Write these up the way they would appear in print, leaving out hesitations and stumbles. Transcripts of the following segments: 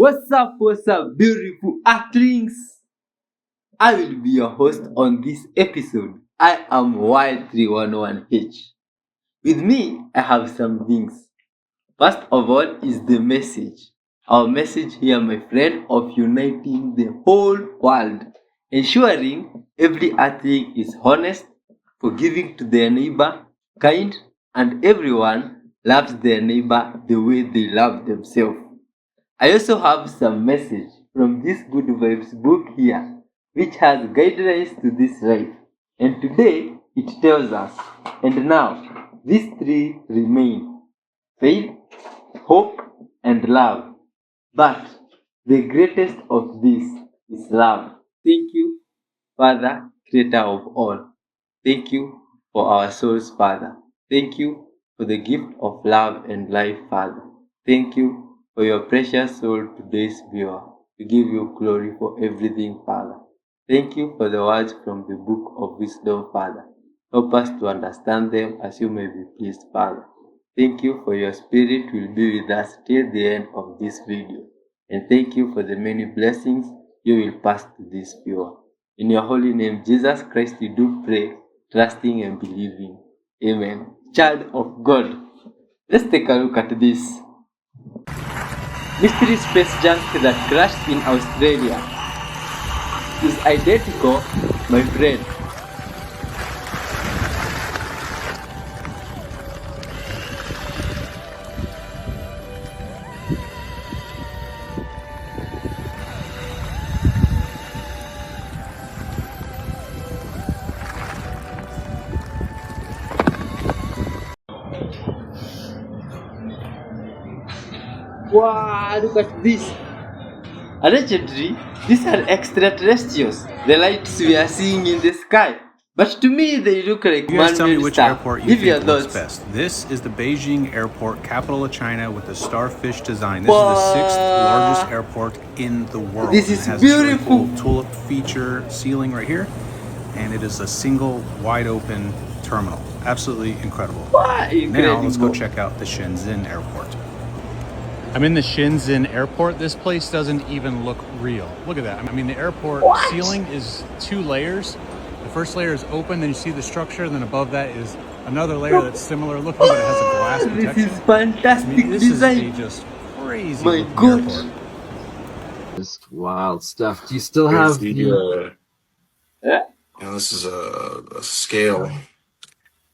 What's up, beautiful Earthlings? I will be your host on this episode. I am Wild311H. With me, I have some things. First of all is the message. Our message here, my friend, of uniting the whole world, ensuring every Earthling is honest, forgiving to their neighbor, kind, and everyone loves their neighbor the way they love themselves. I also have some message from this Good Vibes book here, which has guidelines to this life. And today it tells us, and now these three remain: faith, hope, and love. But the greatest of these is love. Thank you, Father, Creator of all. Thank you for our souls, Father. Thank you for the gift of love and life, Father. Thank you for your precious soul, today's viewer. We give you glory for everything, Father. Thank you for the words from the book of wisdom, Father. Help us to understand them as you may be pleased, Father. Thank you for your spirit will be with us till the end of this video. And thank you for the many blessings you will pass to this viewer. In your holy name, Jesus Christ, we do pray, trusting and believing. Amen. Child of God, let's take a look at this. Mystery space junk that crashed in Australia is identical, my friend. Wow, look at this. Allegedly, these are extraterrestrials, the lights we are seeing in the sky. But to me, they look like You guys tell me man-made which stuff. airport you Give your think looks thoughts. best. This is the Beijing airport, capital of China, with the starfish design. This is the sixth largest airport in the world. This And is it has this really beautiful. cool tulip feature ceiling right here, and it is a single wide open terminal. Absolutely incredible. Wow, Now let's go incredible. check out the Shenzhen airport. I'm in the Shenzhen airport. This place doesn't even look real. Look at that. I mean, the airport What? ceiling is 2 layers. The first layer is open, then you see the structure, and then above that is another layer that's similar looking, but it has a glass This protection. is fantastic I mean, this is a design. just crazy My looking God. airport. Just wild stuff. Do you still Here's have the, Yeah. this is a scale,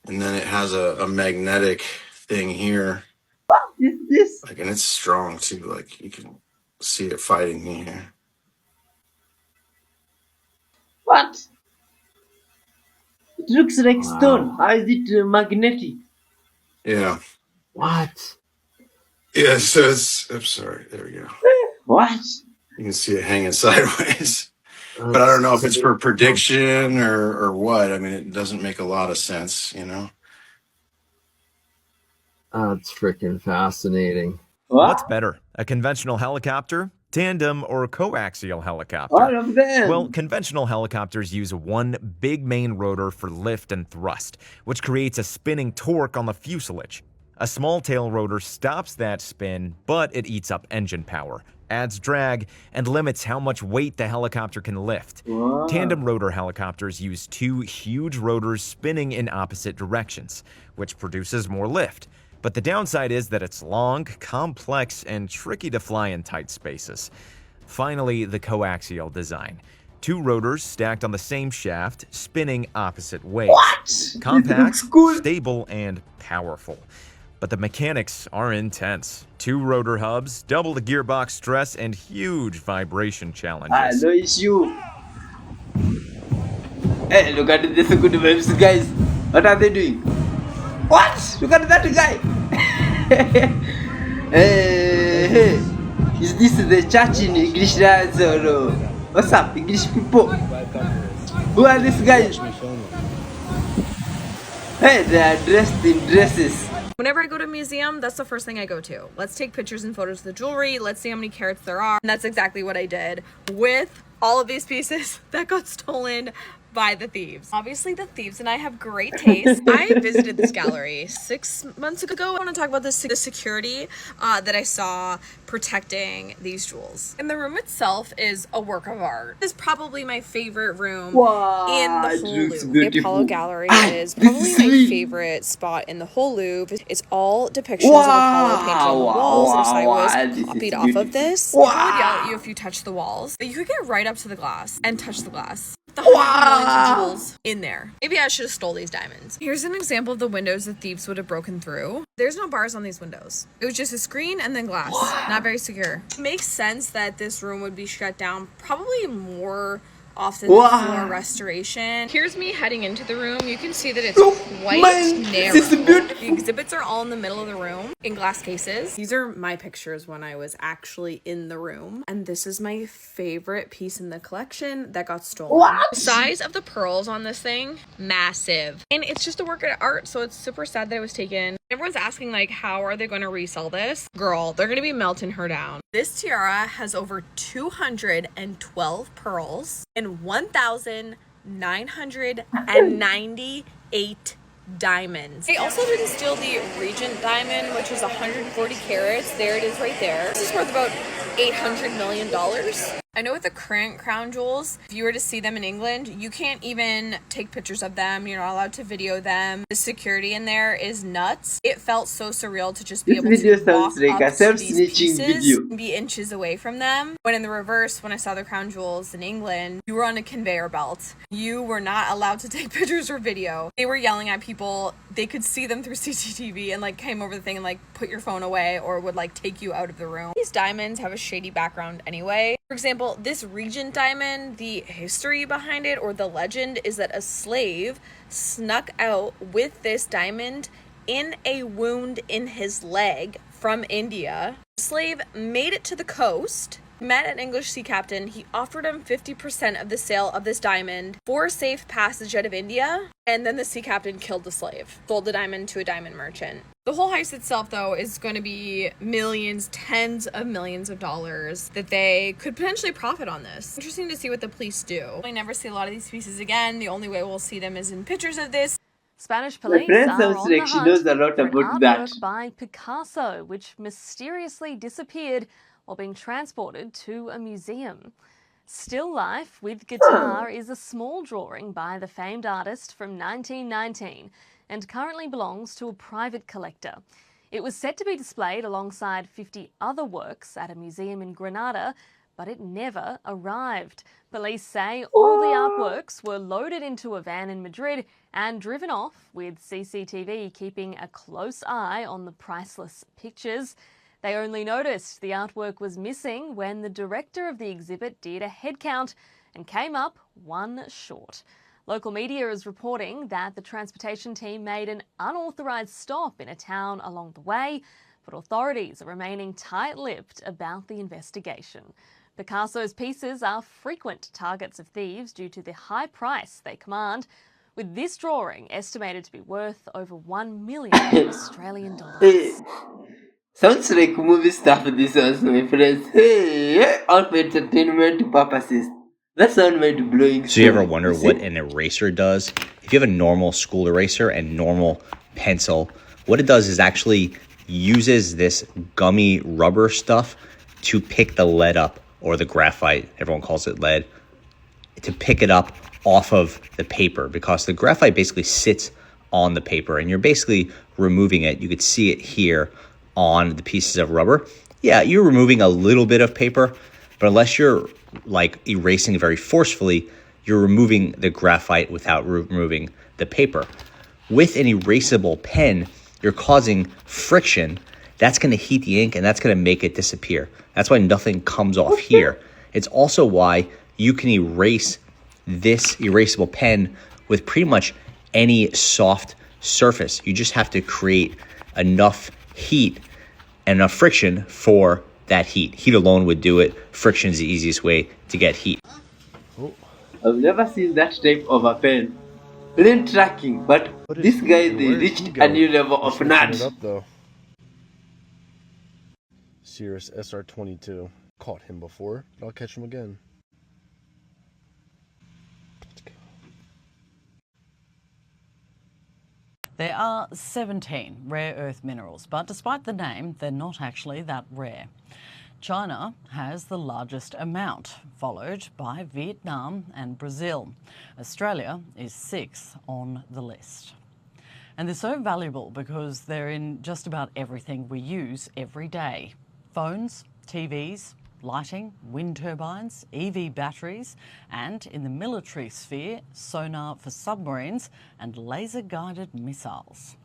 and then it has a magnetic thing here, What is this? and it's strong too. Like you can see it fighting me here. What? It looks like Wow. stone. How is it magnetic? Yeah, What? yeah. So it's. I'm sorry. There we go. What? You can see it hanging sideways, but I don't know if it's for prediction or what. I mean, it doesn't make a lot of sense, you know. That's freaking fascinating. What's What? better, a conventional helicopter, tandem, or a coaxial helicopter? All of them. Well, conventional helicopters use one big main rotor for lift and thrust, which creates a spinning torque on the fuselage. A small tail rotor stops that spin, but it eats up engine power, adds drag, and limits how much weight the helicopter can lift. Wow. Tandem rotor helicopters use 2 huge rotors spinning in opposite directions, which produces more lift. But the downside is that it's long, complex, and tricky to fly in tight spaces. Finally, the coaxial design. 2 rotors stacked on the same shaft, spinning opposite ways. What? It Compact, looks cool. stable, and powerful. But the mechanics are intense. 2 rotor hubs, double the gearbox stress, and huge vibration challenges. No issue. Hey, look at this Good Vibes, guys. What are they doing? What? Look at that guy. Hey. Is this the church in English dance or what's up, English people? Who are these guys? Hey, they are dressed in dresses. Whenever I go to a museum, that's the first thing I go to. Let's take pictures and photos of the jewelry. Let's see how many carats there are. And that's exactly what I did with all of these pieces that got stolen by the thieves. Obviously, the thieves and I have great taste. I visited this gallery 6 months ago. I want to talk about the security that I saw protecting these jewels. And the room itself is a work of art. This is probably my favorite room in Wow, the it whole looks Louvre. The Apollo beautiful. Gallery Ah, is this probably is my sweet. favorite spot in the whole Louvre. It's all depictions of Apollo painted on the walls. If I was This is copied off of beautiful. this, people would yell at you Wow. if you touch the walls. But you could get right up to the glass and touch the glass. The hundreds of millions of jewels in there. Maybe I should have stole these diamonds. Here's an example of the windows the thieves would have broken through. There's no bars on these windows. It was just a screen and then glass. Not very secure. It makes sense that this room would be shut down probably more often for restoration. Here's me heading into the room. You can see that it's quite narrow. This is beautiful. The exhibits are all in the middle of the room in glass cases. These are my pictures when I was actually in the room. And this is my favorite piece in the collection that got stolen. The size of the pearls on this thing, massive. And it's just a work of art, so it's super sad that it was taken. Everyone's asking, like, how are they going to resell this? Girl, they're going to be melting her down. This tiara has over 212 pearls and 1,998 diamonds. They also didn't steal the Regent diamond, which was 140 carats. There it is right there. This is worth about $800 million. I know with the current crown jewels, if you were to see them in England, you can't even take pictures of them. You're not allowed to video them. The security in there is nuts. It felt so surreal to just be able to walk Like a up to these self-snitching pieces video. and be inches away from them. When in the reverse, when I saw the crown jewels in England, you were on a conveyor belt. You were not allowed to take pictures or video. They were yelling at people. They could see them through CCTV and like came over the thing and like put your phone away or would like take you out of the room. These diamonds have a shady background anyway. For example, this Regent diamond, the history behind it or the legend is that a slave snuck out with this diamond in a wound in his leg from India. The slave made it to the coast, met an English sea captain. He offered him 50% of the sale of this diamond for safe passage out of India. And then the sea captain killed the slave, sold the diamond to a diamond merchant. The whole heist itself, though, is going to be millions, tens of millions of dollars that they could potentially profit on this. Interesting to see what the police do. We never see a lot of these pieces again. The only way we'll see them is in pictures of this. Spanish My police friend are sounds on the like she hunt knows a lot for an about that. artwork by Picasso, which mysteriously disappeared while being transported to a museum. Still Life with Guitar is a small drawing by the famed artist from 1919 and currently belongs to a private collector. It was set to be displayed alongside 50 other works at a museum in Granada, but it never arrived. Police say all the artworks were loaded into a van in Madrid and driven off, with CCTV keeping a close eye on the priceless pictures. They only noticed the artwork was missing when the director of the exhibit did a head count and came up one short. Local media is reporting that the transportation team made an unauthorised stop in a town along the way, but authorities are remaining tight-lipped about the investigation. Picasso's pieces are frequent targets of thieves due to the high price they command, with this drawing estimated to be worth over $1 million Australian dollars. Hey, sounds like movie stuff this also, my friends. Hey, all for entertainment purposes. That sounds mind-blowing. So you ever wonder what an eraser does? If you have a normal school eraser and normal pencil, what it does is actually uses this gummy rubber stuff to pick the lead up, or the graphite, everyone calls it lead, to pick it up off of the paper, because the graphite basically sits on the paper and you're basically removing it. You could see it here on the pieces of rubber. Yeah, you're removing a little bit of paper, but unless you're like erasing very forcefully, you're removing the graphite without removing the paper. With an erasable pen, you're causing friction. That's going to heat the ink and that's going to make it disappear. That's why nothing comes off here. It's also why you can erase this erasable pen with pretty much any soft surface. You just have to create enough heat and enough friction for that heat. Heat alone would do it. Friction is the easiest way to get heat. I've never seen that type of a pen. Plain tracking, but this guy, they reached a new level of nerd. Up though. Cirrus SR22. Caught him before, but I'll catch him again. There are 17 rare earth minerals, but despite the name, they're not actually that rare. China has the largest amount, followed by Vietnam and Brazil. Australia is 6th on the list. And they're so valuable because they're in just about everything we use every day. Phones, TVs, lighting, wind turbines, EV batteries, and in the military sphere, sonar for submarines and laser-guided missiles.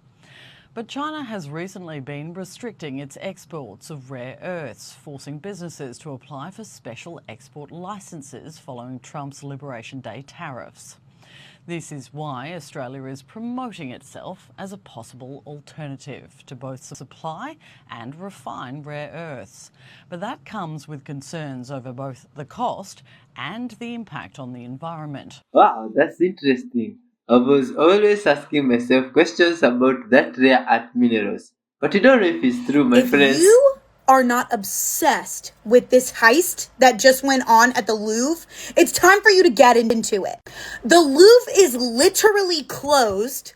But China has recently been restricting its exports of rare earths, forcing businesses to apply for special export licenses following Trump's Liberation Day tariffs. This is why Australia is promoting itself as a possible alternative to both supply and refine rare earths. But that comes with concerns over both the cost and the impact on the environment. Wow, that's interesting. I was always asking myself questions about that rare earth minerals. But you don't know if it's true, my If friends. you are not obsessed with this heist that just went on at the Louvre, it's time for you to get into it. The Louvre is literally closed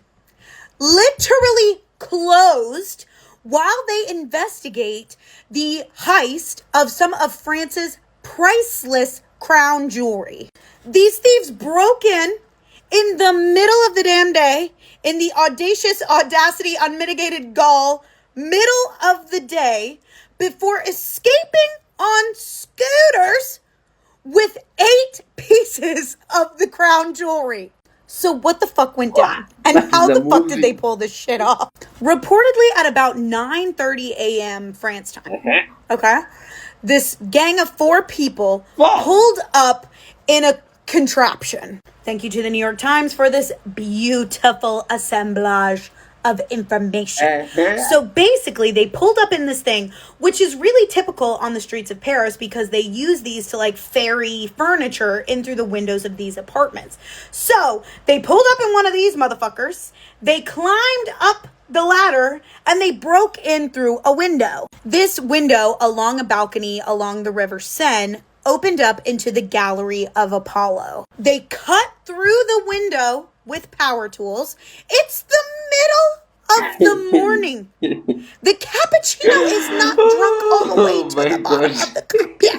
while they investigate the heist of some of France's priceless crown jewelry. These thieves broke in the middle of the damn day, in the audacity, unmitigated gall, middle of the day, before escaping on scooters with 8 pieces of the crown jewelry. So what the fuck went down? And how the fuck did they pull this shit off? Reportedly at about 9:30 a.m. France time. Okay? This gang of 4 people pulled up in a contraption. Thank you to the New York Times for this beautiful assemblage of information. So basically, they pulled up in this thing, which is really typical on the streets of Paris because they use these to like ferry furniture in through the windows of these apartments. So they pulled up in one of these motherfuckers. They climbed up the ladder and they broke in through a window. This window along a balcony along the River Seine opened up into the Gallery of Apollo. They cut through the window with power tools. It's the middle of the morning. The cappuccino is not drunk all the way to the bottom of the cup yet.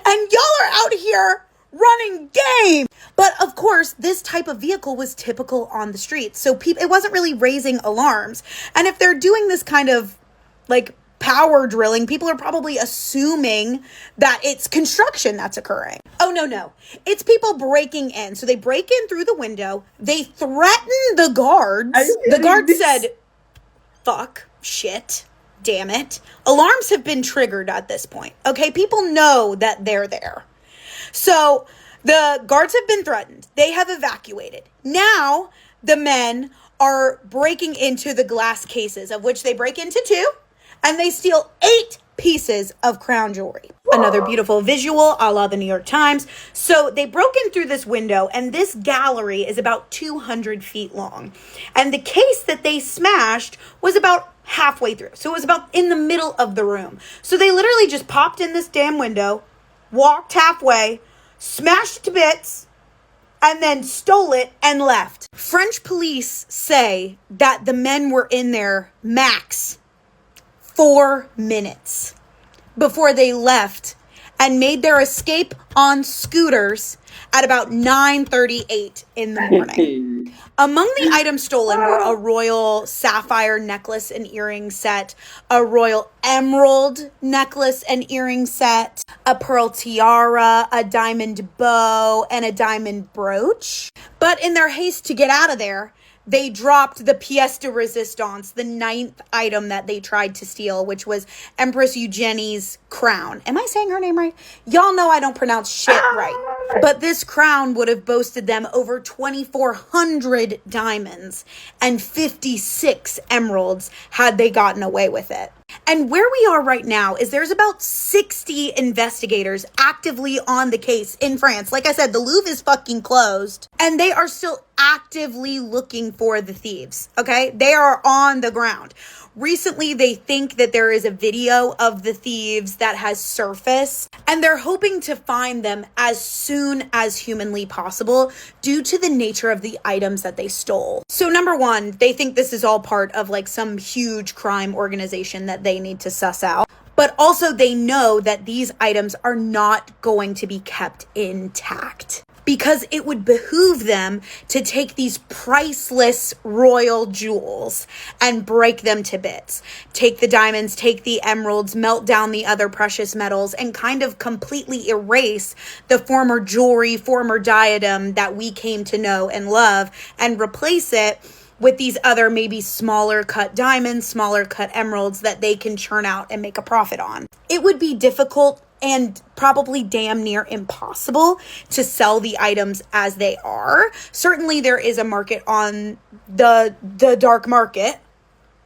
And y'all are out here running game. But of course, this type of vehicle was typical on the streets. So it wasn't really raising alarms. And if they're doing this kind of like power drilling, people are probably assuming that it's construction that's occurring. Oh, no. It's people breaking in. So they break in through the window. They threaten the guards. The guards said, fuck, shit, damn it. Alarms have been triggered at this point. Okay, people know that they're there. So the guards have been threatened. They have evacuated. Now the men are breaking into the glass cases, of which they break into 2. And they steal 8 pieces of crown jewelry. Another beautiful visual a la the New York Times. So they broke in through this window, and this gallery is about 200 feet long. And the case that they smashed was about halfway through. So it was about in the middle of the room. So they literally just popped in this damn window, walked halfway, smashed it to bits, and then stole it and left. French police say that the men were in there max 4 minutes before they left and made their escape on scooters at about 9:38 in the morning. Among the items stolen were a royal sapphire necklace and earring set, a royal emerald necklace and earring set, a pearl tiara, a diamond bow, and a diamond brooch. But in their haste to get out of there, they dropped the pièce de résistance, the 9th item that they tried to steal, which was Empress Eugenie's crown. Am I saying her name right? Y'all know I don't pronounce shit right. But this crown would have boasted them over 2,400 diamonds and 56 emeralds had they gotten away with it. And where we are right now is there's about 60 investigators actively on the case in France. Like I said, the Louvre is fucking closed. And they are still actively looking for the thieves, okay? They are on the ground. Recently, they think that there is a video of the thieves that has surfaced, and they're hoping to find them as soon as humanly possible due to the nature of the items that they stole. So number one, they think this is all part of like some huge crime organization that they need to suss out. But also they know that these items are not going to be kept intact, because it would behoove them to take these priceless royal jewels and break them to bits. Take the diamonds, take the emeralds, melt down the other precious metals, and kind of completely erase the former jewelry, former diadem that we came to know and love, and replace it with these other maybe smaller cut diamonds, smaller cut emeralds that they can churn out and make a profit on. It would be difficult and probably damn near impossible to sell the items as they are. Certainly there is a market on the dark market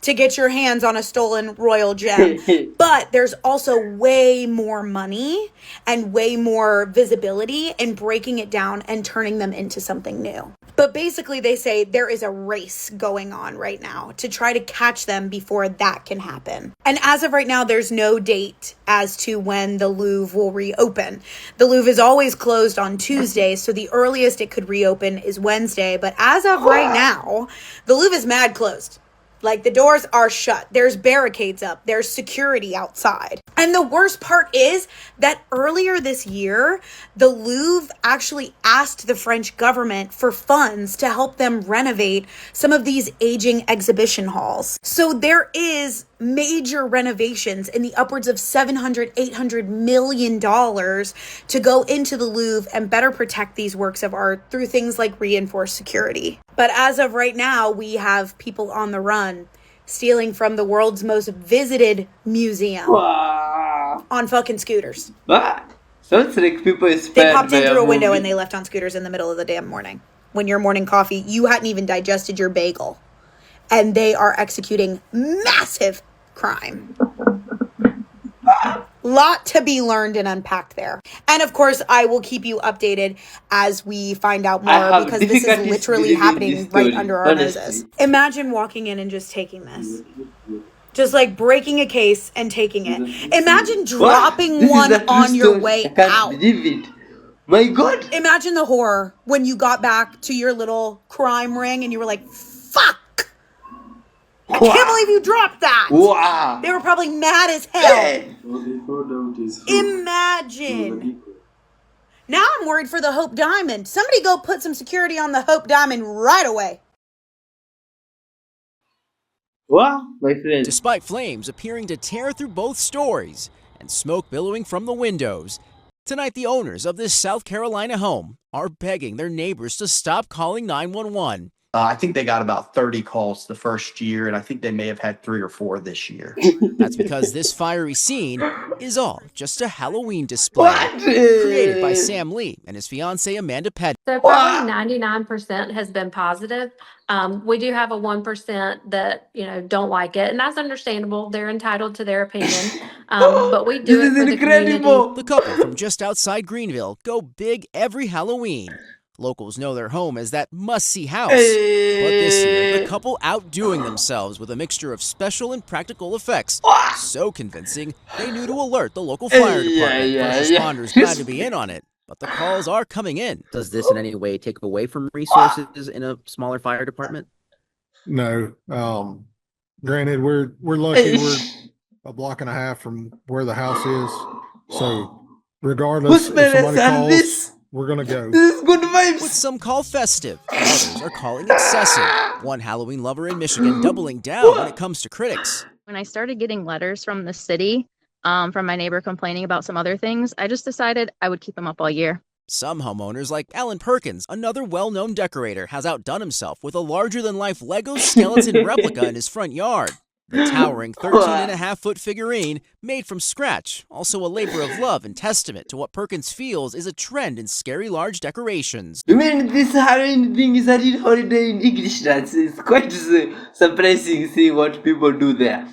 to get your hands on a stolen royal gem. But there's also way more money and way more visibility in breaking it down and turning them into something new. But basically they say there is a race going on right now to try to catch them before that can happen. And as of right now, there's no date as to when the Louvre will reopen. The Louvre is always closed on Tuesdays, so the earliest it could reopen is Wednesday. But as of right now, the Louvre is mad closed. Like, the doors are shut. There's barricades up. There's security outside. And the worst part is that earlier this year, the Louvre actually asked the French government for funds to help them renovate some of these aging exhibition halls. So there is major renovations in the upwards of $700-800 million to go into the Louvre and better protect these works of art through things like reinforced security. But as of right now, we have people on the run stealing from the world's most visited museum on fucking scooters. Sounds like people They popped in through a window and they left on scooters in the middle of the damn morning. When your morning coffee, you hadn't even digested your bagel. And they are executing massive crime. Lot to be learned and unpacked there. And of course, I will keep you updated as we find out more, because this is literally happening right under our noses. Imagine walking in and just taking this. Just like breaking a case and taking it. Imagine dropping one on your way out. I can't believe it. My God. Imagine the horror when you got back to your little crime ring and you were like, fuck. I can't believe you dropped that. Wow. They were probably mad as hell. Imagine. Now I'm worried for the Hope Diamond. Somebody go put some security on the Hope Diamond right away. Wow, my friend. Despite flames appearing to tear through both stories and smoke billowing from the windows, tonight the owners of this South Carolina home are begging their neighbors to stop calling 911. I think they got about 30 calls the first year, and I think they may have had 3 or 4 this year. That's because this fiery scene is all just a Halloween display created by Sam Lee and his fiancée Amanda Petty. So probably 99% has been positive. We do have a 1% that, don't like it, and that's understandable. They're entitled to their opinion. But we do it for the community. The couple from just outside Greenville go big every Halloween. Locals know their home as that must-see house. But this year, the couple outdoing themselves with a mixture of special and practical effects. So convincing, they knew to alert the local fire department. First responders glad to be in on it. But the calls are coming in. Does this in any way take away from resources in a smaller fire department? No. Granted, we're lucky. We're a block and a half from where the house is. So regardless, if somebody calls, we're going to go. This is good vibes. With some call festive, others are calling excessive. One Halloween lover in Michigan doubling down when it comes to critics. When I started getting letters from the city, from my neighbor complaining about some other things, I just decided I would keep them up all year. Some homeowners, like Alan Perkins, another well-known decorator, has outdone himself with a larger-than-life Lego skeleton replica in his front yard. The towering 13.5-foot figurine, made from scratch, also a labor of love and testament to what Perkins feels is a trend in scary large decorations. I mean, this Halloween thing is a real holiday in English. It's quite surprising seeing what people do there.